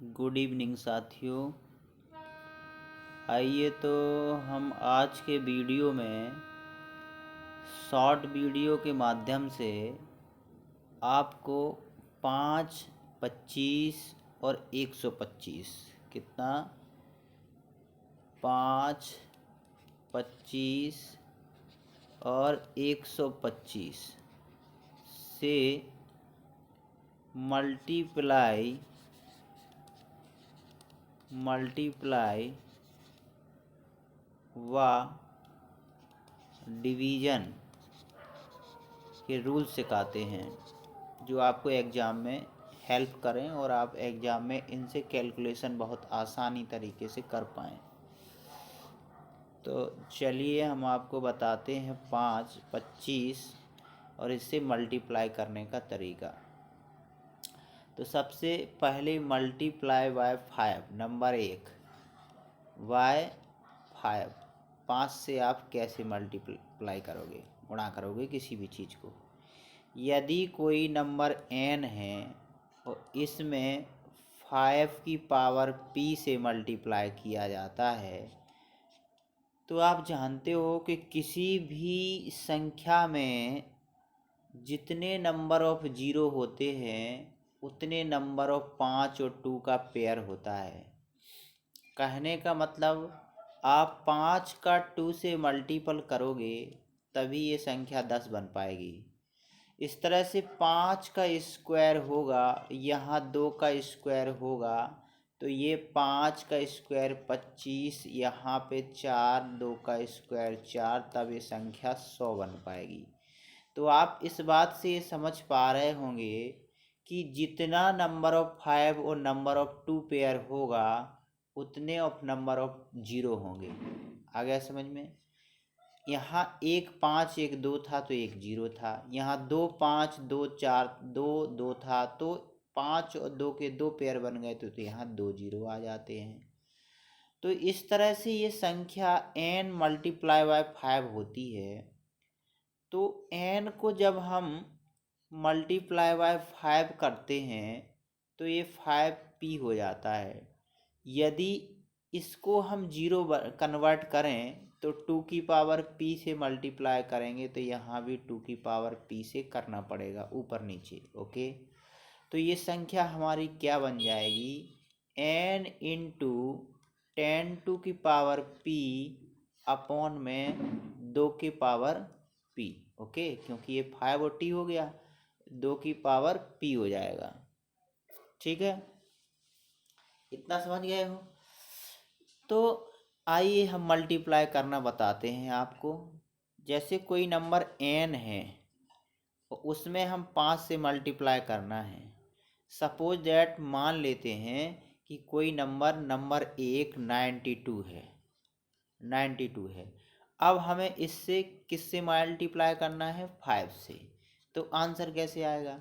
Good evening साथियों। आइए तो हम आज के वीडियो में शॉर्ट वीडियो के माध्यम से आपको 5, 25 और 125 कितना 5, 25 और 125 से मल्टीप्लाई व डिवीज़न के रूल सिखाते हैं जो आपको एग्ज़ाम में हेल्प करें और आप एग्ज़ाम में इनसे कैलकुलेशन बहुत आसानी तरीके से कर पाएँ। तो चलिए हम आपको बताते हैं 5, 25 और इससे मल्टीप्लाई करने का तरीका। तो सबसे पहले मल्टीप्लाई बाय 5, नंबर 1 बाय 5। 5 से आप कैसे मल्टीप्लाई करोगे, गुणा करोगे किसी भी चीज़ को। यदि कोई नंबर n है और इसमें 5 की पावर p से मल्टीप्लाई किया जाता है तो आप जानते हो कि किसी भी संख्या में जितने नंबर ऑफ ज़ीरो होते हैं उतने नंबर ऑफ 5 और 2 का पेयर होता है। कहने का मतलब आप 5 का 2 से मल्टीपल करोगे तभी ये संख्या 10 बन पाएगी। इस तरह से 5 का स्क्वायर होगा, यहाँ 2 का स्क्वायर होगा तो ये 5 का स्क्वायर 25, यहाँ पे 4, 2 का स्क्वायर 4, तब ये संख्या 100 बन पाएगी। तो आप इस बात से समझ पा रहे होंगे कि जितना नंबर ऑफ 5 और नंबर ऑफ 2 पेयर होगा उतने ऑफ नंबर ऑफ ज़ीरो होंगे। आ गया समझ में। यहाँ 1, 5, 1, 2 था तो 1 ज़ीरो था। यहाँ 2, 5, 2, 4, 2, 2 था तो 5 और 2 के 2 पेयर बन गए तो यहाँ 2 ज़ीरो आ जाते हैं। तो इस तरह से ये संख्या n मल्टीप्लाई बाय 5 होती है। तो n को जब हम मल्टीप्लाई बाय 5 करते हैं तो ये 5p हो जाता है। यदि इसको हम ज़ीरो कन्वर्ट करें तो 2 की पावर p से मल्टीप्लाई करेंगे तो यहाँ भी 2 की पावर p से करना पड़ेगा, ऊपर नीचे। ओके, तो ये संख्या हमारी क्या बन जाएगी, n इंटू 10 टू की पावर p अपॉन में 2 की पावर p। ओके, क्योंकि ये 5 और t हो गया, 2 की पावर p हो जाएगा। ठीक है, इतना समझ गए हो। तो आइए हम मल्टीप्लाई करना बताते हैं आपको। जैसे कोई नंबर n है उसमें हम 5 से मल्टीप्लाई करना है। सपोज दैट मान लेते हैं कि कोई नंबर 1 92 है, 92 है। अब हमें इससे किससे मल्टीप्लाई करना है, 5 से। तो आंसर कैसे आएगा,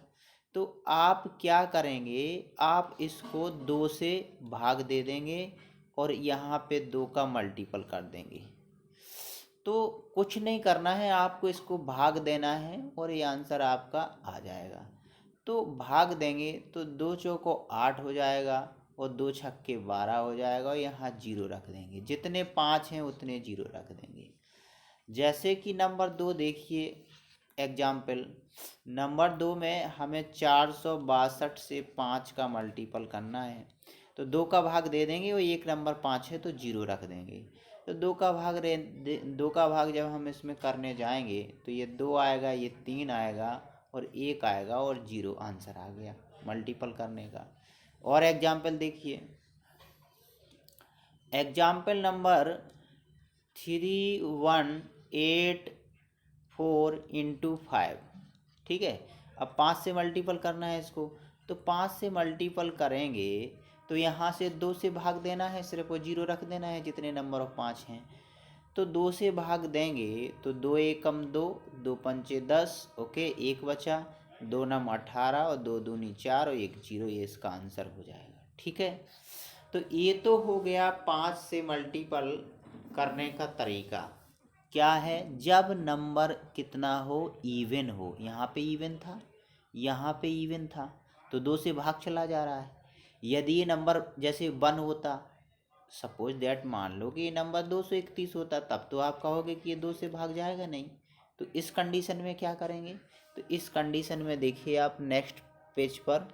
तो आप क्या करेंगे, आप इसको 2 से भाग दे देंगे और यहाँ पे 2 का मल्टीपल कर देंगे। तो कुछ नहीं करना है, आपको इसको भाग देना है और ये आंसर आपका आ जाएगा। तो भाग देंगे तो 2 चौको 8 हो जाएगा और 2 छक्के 12 हो जाएगा और यहाँ 0 रख देंगे। जितने 5 हैं उतने 0 रख देंगे। जैसे कि नंबर 2 देखिए, एग्जाम्पल नंबर 2 में हमें 462 से 5 का मल्टीपल करना है। तो 2 का भाग दे देंगे और एक नंबर 5 है तो 0 रख देंगे। तो 2 का भाग जब हम इसमें करने जाएंगे तो ये 2 आएगा, ये 3 आएगा और 1 आएगा और 0 आंसर आ गया मल्टीपल करने का। और एग्जाम्पल देखिए, एग्जाम्पल नंबर 3184 इंटू 5। ठीक है, अब 5 से मल्टीपल करना है इसको, तो 5 से मल्टीपल करेंगे तो यहाँ से 2 से भाग देना है, सिर्फ वो 0 रख देना है जितने नंबर ऑफ 5 हैं। तो 2 से भाग देंगे तो 2 एकम 2, 2 पंचे 10। ओके, 1 बचा, 2 नम 18 और 2 दूनी 4 और 1 0, ये इसका आंसर हो जाएगा। ठीक है, तो ये तो हो गया 5 से मल्टीपल करने का तरीका। क्या है, जब नंबर कितना हो, इवन हो। यहाँ पे इवन था, यहाँ पे इवन था तो 2 से भाग चला जा रहा है। यदि ये नंबर जैसे 1 होता, सपोज दैट मान लो कि ये नंबर 231 होता, तब तो आप कहोगे कि ये 2 से भाग जाएगा नहीं। तो इस कंडीशन में क्या करेंगे, तो इस कंडीशन में देखिए आप नेक्स्ट पेज पर,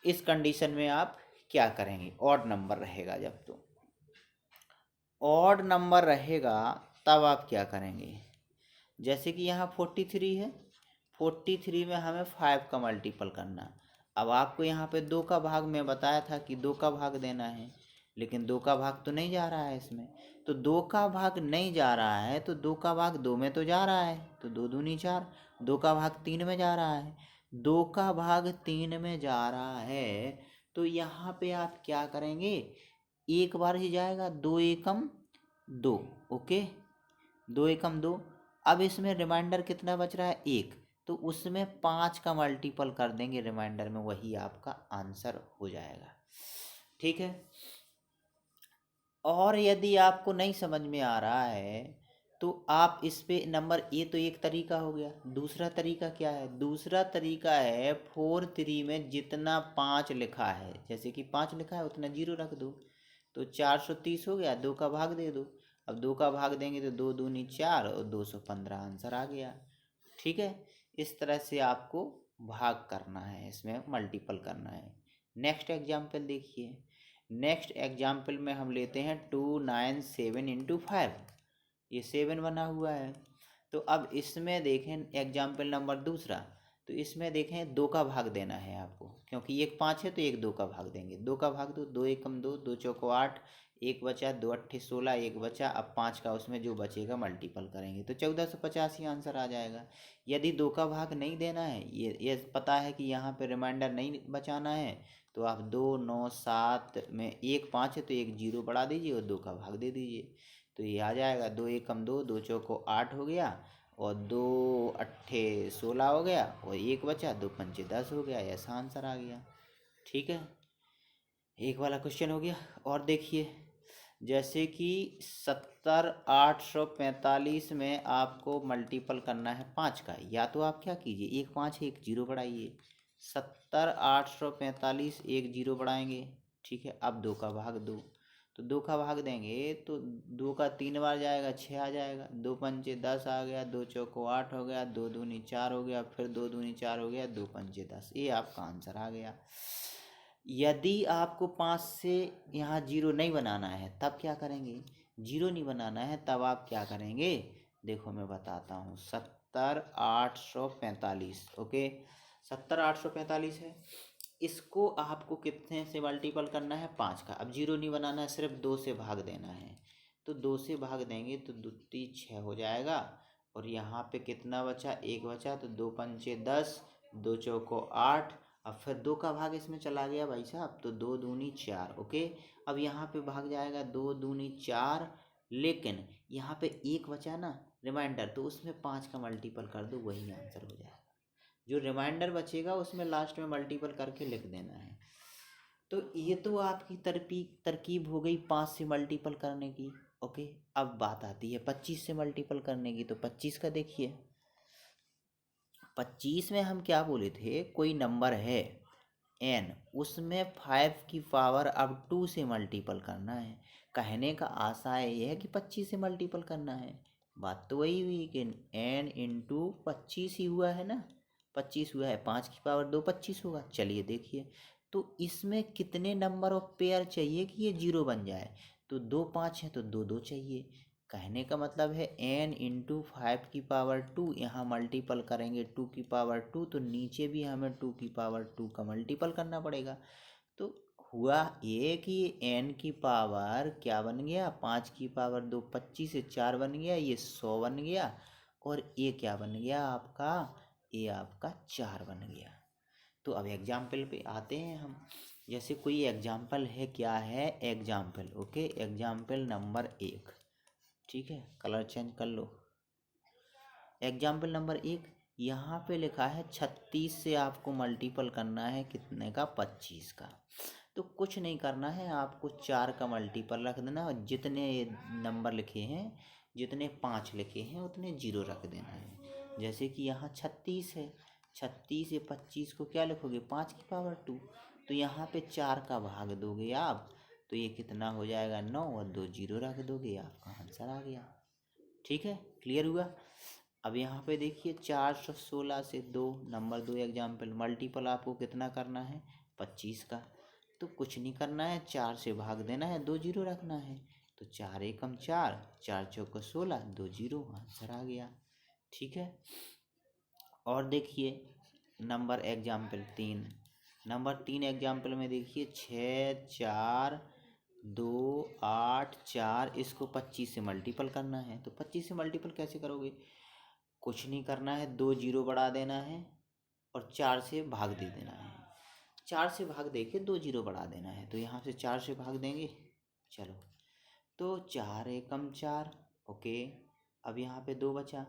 इस कंडीशन में आप क्या करेंगे, ऑड नंबर रहेगा जब, तो ऑड नंबर रहेगा तब आप क्या करेंगे, जैसे कि यहाँ 43 है, 43 में हमें 5 का मल्टीपल करना। अब आपको यहाँ पे 2 का भाग मैं बताया था कि 2 का भाग देना है, लेकिन 2 का भाग तो नहीं जा रहा है इसमें। तो 2 का भाग नहीं जा रहा है तो 2 का भाग 2 में तो जा रहा है, तो 2 दूनी 4। 2 का भाग 3 में जा रहा है, 2 का भाग 3 में जा रहा है, तो यहाँ पे आप क्या करेंगे, एक बार ही जाएगा, 2 एकम 2, ओके, 2 एकम 2। अब इसमें रिमाइंडर कितना बच रहा है, 1, तो उसमें 5 का मल्टीपल कर देंगे रिमाइंडर में, वही आपका आंसर हो जाएगा। ठीक है। और यदि आपको नहीं समझ में आ रहा है तो आप इस पे नंबर, ये तो एक तरीका हो गया। दूसरा तरीका क्या है, दूसरा तरीका है 4 3 में जितना 5 लिखा है, जैसे कि 5 लिखा है उतना 0 रख दो, तो 430 हो गया, 2 का भाग दे दो। अब 2 का भाग देंगे तो 2 दूनी 4 और 215 आंसर आ गया। ठीक है, इस तरह से आपको भाग करना है, इसमें मल्टीपल करना है। नेक्स्ट एग्जाम्पल देखिए, नेक्स्ट एग्जाम्पल में हम लेते हैं 297 इंटू 5, ये 7 बना हुआ है। तो अब इसमें देखें एग्जाम्पल नंबर दूसरा, तो इसमें देखें 2 का भाग देना है आपको, क्योंकि एक 5 है तो एक 2 का भाग देंगे। 2 का भाग दो, 2 एकम 2, 2 चौको 8, एक बचा, 2 अट्ठे 16, एक बचा। अब 5 का उसमें जो बचेगा मल्टीपल करेंगे तो 1450 ही आंसर आ जाएगा। यदि 2 का भाग नहीं देना है, ये पता है कि यहाँ पे रिमाइंडर नहीं बचाना है, तो आप 2 9 7 में एक 5 है तो एक 0 बढ़ा दीजिए और 2 का भाग दे दीजिए, तो ये आ जाएगा। 2 एकम 2, 2 चौको 8 हो गया, और 2 अट्ठे 16 हो गया, और एक बचा, 2 पंचे 10 हो गया, ऐसा आंसर आ गया। ठीक है, एक वाला क्वेश्चन हो गया। और देखिए, जैसे कि 70,845 में आपको मल्टीपल करना है 5 का, या तो आप क्या कीजिए, एक 5 है एक 0 बढ़ाइए, 70,845 एक 0 बढ़ाएंगे। ठीक है, अब 2 का भाग दो, तो 2 का भाग देंगे तो 2 का 3 बार जाएगा, 6 आ जाएगा, 2 पंचे 10 आ गया, 2 चौको 8 हो गया, 2 दूनी 4 हो गया, फिर 2 दूनी 4 हो गया, 2 पंचे 10, ये आपका आंसर आ गया। यदि आपको 5 से यहाँ 0 नहीं बनाना है तब क्या करेंगे, 0 नहीं बनाना है तब आप क्या करेंगे, देखो मैं बताता हूँ। 70,845, ओके, 70,845 है, इसको आपको कितने से मल्टीपल करना है, 5 का। अब 0 नहीं बनाना है, सिर्फ 2 से भाग देना है, तो 2 से भाग देंगे तो 2 3 6 हो जाएगा, और यहाँ पे कितना बचा, एक बचा, तो 2 पंचे 10, 2 चौको 8, अब फिर 2 का भाग इसमें चला गया भाई साहब, तो 2 दूनी 4, ओके। अब यहाँ पे भाग जाएगा 2 दूनी 4, लेकिन यहाँ पे एक बचा ना रिमाइंडर, तो उसमें 5 का मल्टीपल कर दो, वही आंसर हो जाएगा। जो रिमाइंडर बचेगा उसमें लास्ट में मल्टीपल करके लिख देना है। तो ये तो आपकी तरकीब हो गई 5 से मल्टीपल करने की, ओके। अब बात आती है 25 से मल्टीपल करने की, तो 25 का देखिए, 25 में हम क्या बोले थे, कोई नंबर है n, उसमें 5 की पावर अब 2 से मल्टीपल करना है। कहने का आशय ये है कि 25 से मल्टीपल करना है, बात तो वही हुई कि n इंटू 25 ही हुआ है ना, 25 हुआ है, 5 की पावर 2 25 होगा। चलिए देखिए, तो इसमें कितने नंबर ऑफ पेयर चाहिए कि ये 0 बन जाए, तो 2 5 है तो 2 2 चाहिए। कहने का मतलब है n इंटू 5 की पावर 2, यहाँ मल्टीपल करेंगे 2 की पावर 2, तो नीचे भी हमें 2 की पावर 2 का मल्टीपल करना पड़ेगा। तो हुआ ये कि n की पावर क्या बन गया, 5 की पावर 2 25 से 4 बन गया, ये 100 बन गया, और ये क्या बन गया आपका, ये आपका 4 बन गया। तो अब एग्जाम्पल पे आते हैं हम। जैसे कोई एग्जाम्पल है, क्या है एग्जाम्पल, ओके, एग्जाम्पल नंबर 1, ठीक है, कलर चेंज कर लो। एग्जाम्पल नंबर 1, यहाँ पे लिखा है 36 से आपको मल्टीपल करना है कितने का, 25 का। तो कुछ नहीं करना है, आपको 4 का मल्टीपल रख देना, और जितने नंबर लिखे हैं, जितने 5 लिखे हैं उतने 0 रख देना है। जैसे कि यहाँ 36 है, 36 से 25 को क्या लिखोगे, 5 की पावर 2, तो यहाँ पे 4 का भाग दोगे आप तो ये कितना हो जाएगा 9 और 2 जीरो रख दोगे, आपका आंसर आ गया। ठीक है, क्लियर हुआ। अब यहाँ पे देखिए 416 से 2 नंबर 2 एग्जाम्पल मल्टीपल आपको कितना करना है 25 का। तो कुछ नहीं करना है, 4 से भाग देना है, 2 जीरो रखना है। तो 4 एकम 4, 4 चौको 16, 2 जीरो, आंसर आ गया। ठीक है, और देखिए नंबर एग्जाम्पल 3, नंबर 3 एग्जाम्पल में देखिए 6 4 2 8 4, इसको 25 से मल्टीपल करना है। तो 25 से मल्टीपल कैसे करोगे, कुछ नहीं करना है, 2 जीरो बढ़ा देना है और 4 से भाग दे देना है। 4 से भाग दे के 2 जीरो बढ़ा देना है, तो यहाँ से 4 से भाग देंगे। चलो, तो 4 एकम 4, ओके। अब यहाँ पे 2 बचा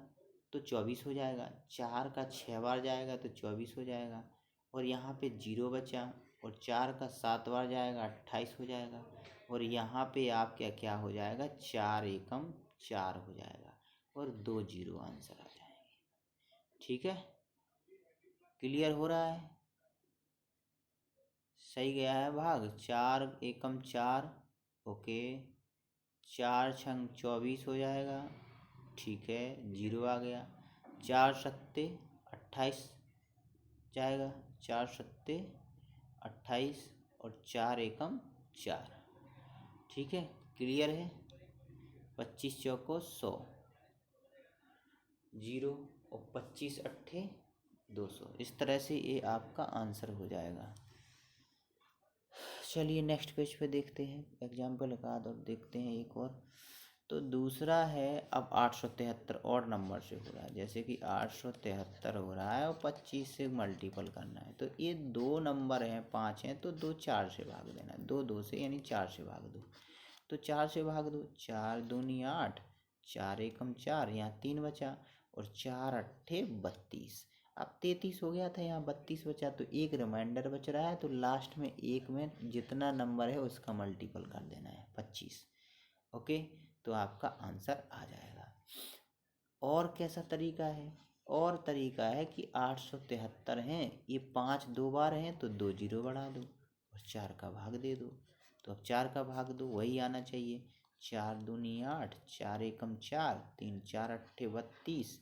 तो 24 हो जाएगा। 4 का 6 बार जाएगा तो 24 हो जाएगा। और यहाँ पे 0 बचा और 4 का 7 बार जाएगा 28 हो जाएगा। और यहाँ पे आप क्या हो जाएगा 4 एकम 4 हो जाएगा और 2 जीरो आंसर आ जाएंगे। ठीक है, क्लियर हो रहा है, सही गया है भाग। 4 एकम 4, ओके। 4 छंग 24 हो जाएगा, ठीक है, 0 आ गया। 4 सत्ते 28 जाएगा, 4 सत्ते 28 और 4 एकम 4। ठीक है, क्लियर है। 25 चौको 100, 0 और 25 अट्ठे 200। इस तरह से ये आपका आंसर हो जाएगा। चलिए नेक्स्ट पेज पे देखते हैं एग्जाम्पल एक आध और देखते हैं एक और। तो दूसरा है अब 873 और नंबर से हो रहा है, जैसे कि 873 हो रहा है और 25 से मल्टीपल करना है। तो ये 2 नंबर हैं, 5 हैं, तो 2 4 से भाग देना है, 2 2 से यानी 4 से भाग दो। तो 4 से भाग दो, 4 दूनी 8, 4 एकम 4, यहाँ 3 बचा और 4 अट्ठे 32। अब 33 हो गया था, यहाँ 32 बचा, तो एक रिमाइंडर बच रहा है। तो लास्ट में एक में जितना नंबर है उसका मल्टीपल कर देना है 25, ओके। तो आपका आंसर आ जाएगा। और कैसा तरीका है, और तरीका है कि 873 हैं, ये 5 2 बार हैं तो 2 जीरो बढ़ा दो और 4 का भाग दे दो। तो अब 4 का भाग दो, वही आना चाहिए। 4 दूनी 8, 4 एकम 4, 3 4 अट्ठे 32।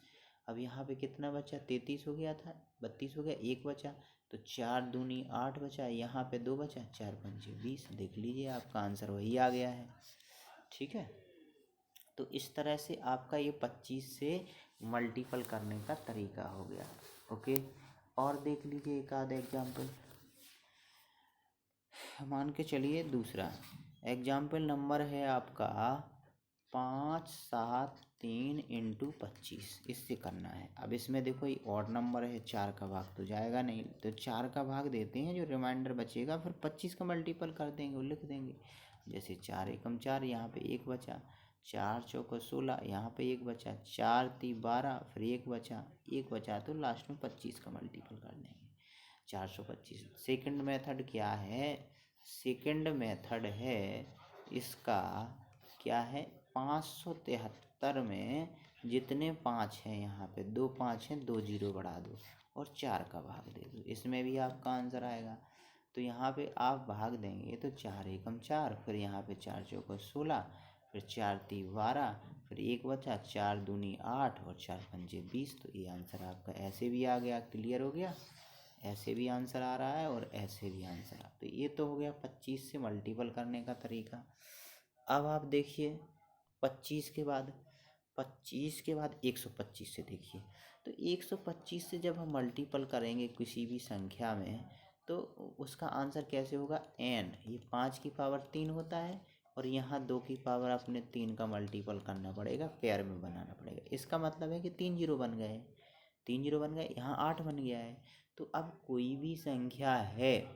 अब यहाँ पे कितना बचा, 33 हो गया था, 32 हो गया, 1 बचा। तो 4 दूनी 8 बचा, यहाँ पे 2 बचा, 4 पंचे 20। देख लीजिए आपका आंसर वही आ गया है। ठीक है, तो इस तरह से आपका ये 25 से मल्टीपल करने का तरीका हो गया, ओके। और देख लीजिए एक आध एग्जाम्पल, मान के चलिए दूसरा एग्जाम्पल नंबर है आपका 5 7 3 इंटू 25, इससे करना है। अब इसमें देखो ये ऑड नंबर है, 4 का भाग तो जाएगा नहीं, तो 4 का भाग देते हैं, जो रिमाइंडर बचेगा फिर 25 का मल्टीपल कर देंगे, वो लिख देंगे। जैसे 4 एकम 4, यहाँ पे 1 बचा, 4 चौको 16, यहाँ पे 1 बचा, 4 ती 12, फिर 1 बचा तो लास्ट में 25 का मल्टीपल कर देंगे, 425। सेकंड मेथड क्या है, सेकंड मेथड है इसका क्या है, 573 में जितने 5 हैं, यहाँ पे 2 5 हैं, 2 जीरो बढ़ा दो और 4 का भाग दे दो, इसमें भी आपका आंसर आएगा। तो यहाँ पे आप भाग देंगे तो 4 एकम 4, फिर यहाँ पे 4 चौको 16, फिर 4 ती 12, फिर 1 बचा, 4 दूनी 8 और 4 पंजे 20। तो ये आंसर आपका ऐसे भी आ गया, क्लियर हो गया। ऐसे भी आंसर आ रहा है और ऐसे भी आंसर आ, तो ये तो हो गया 25 से मल्टीपल करने का तरीका। अब आप देखिए 25 के बाद 125 से देखिए, तो 125 से जब हम मल्टीपल करेंगे किसी भी संख्या में तो उसका आंसर कैसे होगा, n, ये 5 की पावर 3 होता है और यहाँ 2 की पावर अपने 3 का मल्टीपल करना पड़ेगा, पेयर में बनाना पड़ेगा। इसका मतलब है कि 3 जीरो बन गए, 3 जीरो बन गए, यहाँ 8 बन गया है। तो अब कोई भी संख्या है,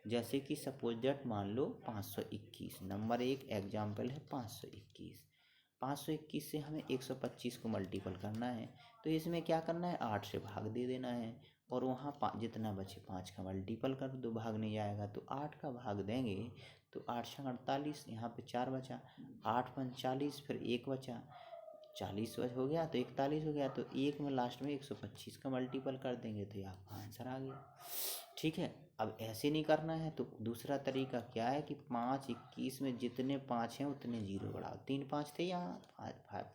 जैसे कि सपोज दैट मान लो 521, नंबर एक एग्जाम्पल है 521। 521 से हमें 125 को मल्टीपल करना है, तो इसमें क्या करना है, 8 से भाग दे देना है और वहाँ जितना बचे 5 का मल्टीपल कर दो, भाग नहीं जाएगा तो 8 का भाग देंगे तो 8 छंग 48, यहाँ पे 4 बचा, 8 पंच 40, फिर 1 बचा, 40 हो गया तो 41 हो गया, तो एक में लास्ट में 125 का मल्टीपल कर देंगे तो आपका आंसर आ गया। ठीक है। अब ऐसे नहीं करना है तो दूसरा तरीका क्या है कि 5 21 में जितने 5 हैं उतने जीरो बढ़ाओ। 3 5 थे यहाँ,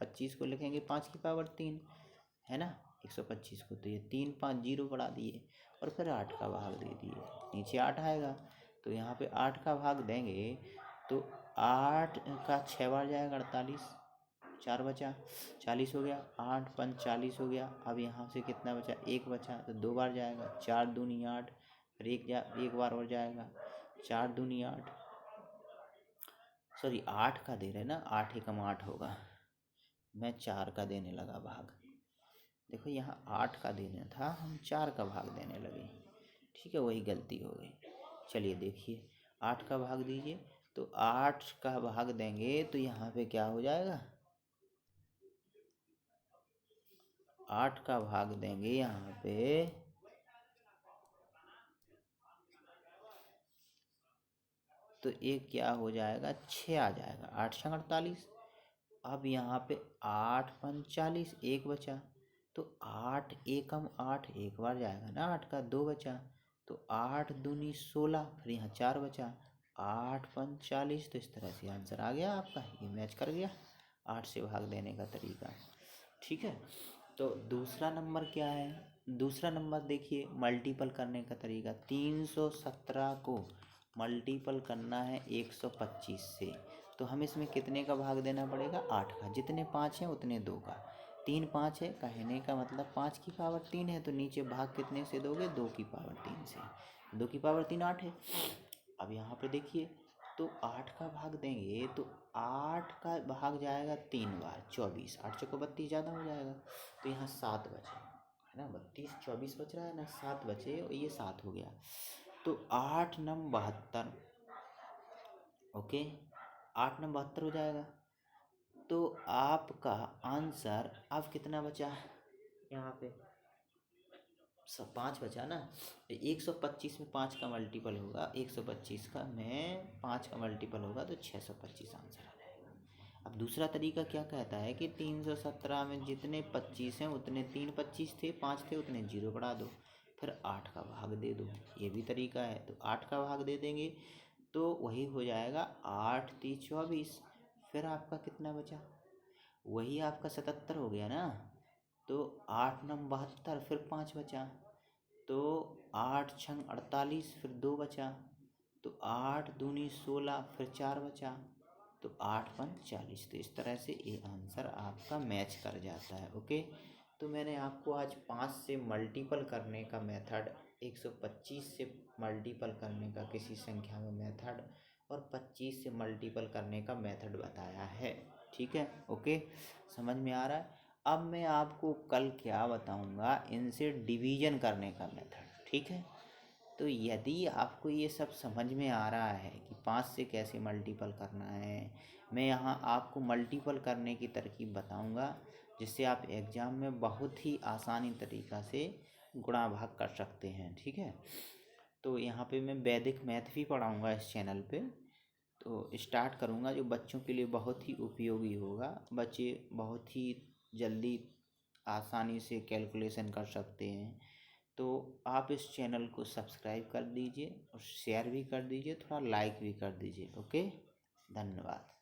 25 को लिखेंगे 5 की पावर 3, है ना, 125 को। तो ये 3 5 जीरो बढ़ा दिए और फिर 8 का भाग दे दिए, नीचे 8 आएगा। तो यहाँ पे 8 का भाग देंगे तो 8 का 6 बार जाएगा 48, 4 बचा, 40 हो गया, 8 5 40 हो गया। अब यहाँ से कितना बचा, 1 बचा, तो 2 बार जाएगा, 4 दूनी 8, फिर एक बार और जाएगा, 4 दूनी 8, सॉरी 8 का दे रहे ना, 8 एकम 8 होगा, मैं 4 का देने लगा भाग। देखो यहाँ 8 का देना था, हम 4 का भाग देने लगे, ठीक है, वही गलती हो गई। चलिए देखिए 8 का भाग दीजिए, तो 8 का भाग देंगे तो यहाँ पे क्या हो जाएगा, 8 का भाग देंगे यहाँ पे तो एक क्या हो जाएगा, 6 आ जाएगा, 8 6 48। अब यहाँ पे 8 5 40, एक बचा, तो 8 एकम 8 एक बार जाएगा ना, 8 का 2 बचा, तो 8 दूनी 16, फिर यहाँ 4 बचा, 8 5 40। तो इस तरह से आंसर आ गया आपका, ये मैच कर गया 8 से भाग देने का तरीका, ठीक है। तो दूसरा नंबर क्या है, दूसरा नंबर देखिए मल्टीपल करने का तरीका। 317 को मल्टीपल करना है 125 से, तो हम इसमें कितने का भाग देना पड़ेगा, 8 का। जितने 5 हैं उतने 2 का, 3 5 है, कहने का मतलब 5 की पावर 3 है, तो नीचे भाग कितने से दोगे, 2 की पावर 3 से। 2 की पावर 3 8 है। अब यहाँ पे देखिए तो 8 का भाग देंगे तो 8 का भाग जाएगा 3 बार, 24, 8 चौको 32 ज़्यादा हो जाएगा, तो यहाँ 7 बचे, है ना, 32 24 बच रहा है ना, 7 बचे, और ये 7 हो गया, तो 8 9 72, ओके, 8 9 72 हो जाएगा। तो आपका आंसर अब कितना बचा, यहाँ पे सब 5 बचा ना, 125 में 5 का मल्टीपल होगा, 125 का में 5 का मल्टीपल होगा तो 625 आंसर आ जाएगा। अब दूसरा तरीका क्या कहता है कि 317 में जितने 25 हैं उतने 3 25 थे, 5 थे, उतने जीरो बढ़ा दो, फिर 8 का भाग दे दो, ये भी तरीका है। तो 8 का भाग दे देंगे तो वही हो जाएगा 8 3 24, फिर आपका कितना बचा, वही आपका 77 हो गया ना, तो 8 9 72, फिर 5 बचा, तो 8 6 48, फिर 2 बचा, तो 8 दूनी 16, फिर 4 बचा, तो 8 5 40। तो इस तरह से ये आंसर आपका मैच कर जाता है, ओके। तो मैंने आपको आज 5 से मल्टीपल करने का मेथड, 125 से मल्टीपल करने का किसी संख्या में मेथड, और 25 से मल्टीपल करने का मेथड बताया है, ठीक है, ओके, समझ में आ रहा है। अब मैं आपको कल क्या बताऊंगा, इनसे डिवीजन करने का मेथड, ठीक है। तो यदि आपको ये सब समझ में आ रहा है कि 5 से कैसे मल्टीपल करना है, मैं यहाँ आपको मल्टीपल करने की तरकीब बताऊंगा, जिससे आप एग्ज़ाम में बहुत ही आसानी तरीक़ा से गुणा भाग कर सकते हैं, ठीक है। तो यहाँ पे मैं वैदिक मैथ भी पढ़ाऊँगा इस चैनल पे, तो स्टार्ट करूँगा, जो बच्चों के लिए बहुत ही उपयोगी होगा। बच्चे बहुत ही जल्दी आसानी से कैलकुलेशन कर सकते हैं। तो आप इस चैनल को सब्सक्राइब कर दीजिए और शेयर भी कर दीजिए, थोड़ा लाइक भी कर दीजिए, ओके, धन्यवाद।